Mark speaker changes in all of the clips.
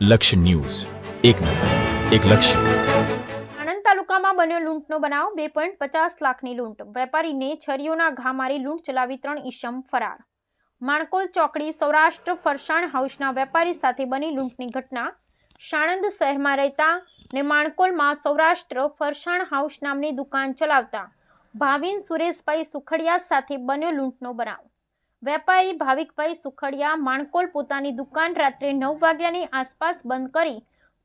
Speaker 1: લક્ષ્ય ન્યૂઝ, એક નજર, એક લક્ષ્ય.
Speaker 2: આણંદ તાલુકામાં બન્યો લૂંટનો બનાવ. 2.50 લાખની લૂંટ. વેપારીને છરીઓના ઘા મારી લૂંટ ચલાવી 3 ઈસમ ફરાર. માણકોલ ચોકડી સૌરાષ્ટ્ર ફરસાણ હાઉસના વેપારી સાથે બની લૂંટની ઘટના. સાણંદ શહેરમાં રહેતા ને માણકોલમાં સૌરાષ્ટ્ર ફરસાણ હાઉસ નામની દુકાન ચલાવતા ભાવિન સુરેશભાઈ સુખડિયા સાથે બન્યો લૂંટનો બનાવ. વેપારી ભાવિકભાઈ સુખડિયા માણકોલ પોતાની દુકાન રાત્રે 9 વાગ્યાની આસપાસ બંધ કરી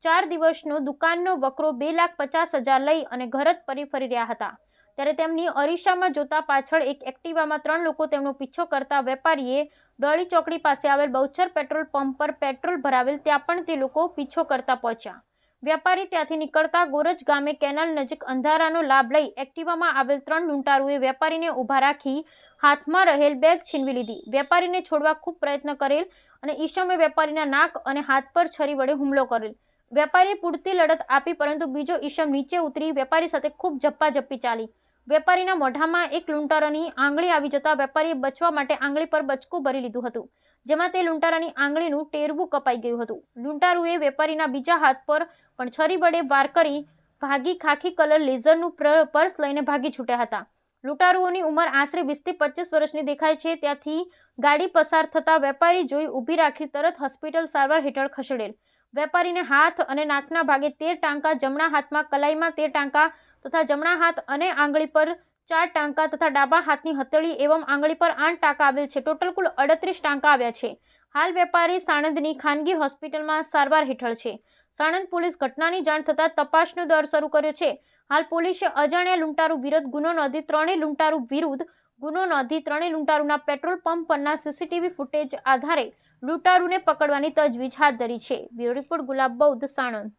Speaker 2: 4 દિવસનો દુકાનનો વકરો 2,50,000 લઈ અને ઘર જ ફરી રહ્યા હતા. ત્યારે તેમની અરીસામાં જોતા પાછળ એક એક્ટિવામાં 3 લોકો તેમનો પીછો કરતા વેપારીએ ડોળી ચોકડી પાસે આવેલ બહુચર પેટ્રોલ પંપ પર પેટ્રોલ ભરાવેલ ત્યાં પણ તે લોકો પીછો કરતા પહોંચ્યા. વેપારી ત્યાંથી નીકળતા ગોરજ ગામે કેનાલ નજીક અંધારાનો લાભ લઈ એક્ટિવામાં આવેલ 3 લૂંટારુએ વેપારીને ઊભા રાખી હાથમાં રહેલ બેગ છીનવી લીધી. વેપારીને છોડવા ખૂબ પ્રયત્ન કરેલ અને ઈસમે વેપારીના નાક અને હાથ પર છરી વડે હુમલો કરેલ. વેપારીએ પૂરતી લડત આપી પરંતુ બીજો ઈસમ નીચે ઉતરી વેપારી સાથે ખૂબ ઝપાઝપી ચાલી. વેપારીના મોઢામાં એક લૂંટારાની આંગળી આવી જતા વેપારીએ બચવા માટે આંગળી પર બચકું ભરી લીધું હતું, જેમાં તે લૂંટારાની આંગળીનું ટેરવું કપાઈ ગયું હતું. લૂંટારુએ વેપારીના બીજા હાથ પર પણ છરી વડે વાર કરી ભાગી ખાખી કલર લેઝરનું પર્સ લઈને ભાગી છૂટ્યા હતા. લૂંટારુઓની ઉંમર આશરે 20 થી 25 વર્ષની દેખાય છે. ત્યાંથી ગાડી પસાર થતા વેપારી જોઈ ઊભી રાખી તરત હોસ્પિટલ સારવાર હેઠળ ખસેડેલ. વેપારીને હાથ અને નાકના ભાગે 13 ટાંકા, જમણા હાથમાં કલાઈમાં 13 ટાંકા તથા જમણા હાથ અને આંગળી પર 4 ટાંકા તથા ડાબા હાથની હથેળી એવમ આંગળી પર 8 ટાંકા આવેલ છે. ટોટલ કુલ 38 ટાંકા આવ્યા છે. હાલ વેપારી સાણંદની ખાનગી હોસ્પિટલમાં સારવાર હેઠળ છે. સાણંદ પોલીસ ઘટનાની જાણ થતાં તપાસનો દોર શરૂ કર્યો છે. હાલ પોલીસે અજાણ્યા લૂંટારુ વિરુદ્ધ ગુનો નોંધી 3 લૂંટારુ વિરુદ્ધ ગુનો નોંધી 3 લૂંટારુના પેટ્રોલ પંપ પરના સીસીટીવી ફૂટેજ આધારે લૂંટારુને પકડવાની તજવીજ હાથ ધરી છે. બ્યુરો રિપોર્ટ ગુલાબ બૌદ્ધ, સાણંદ.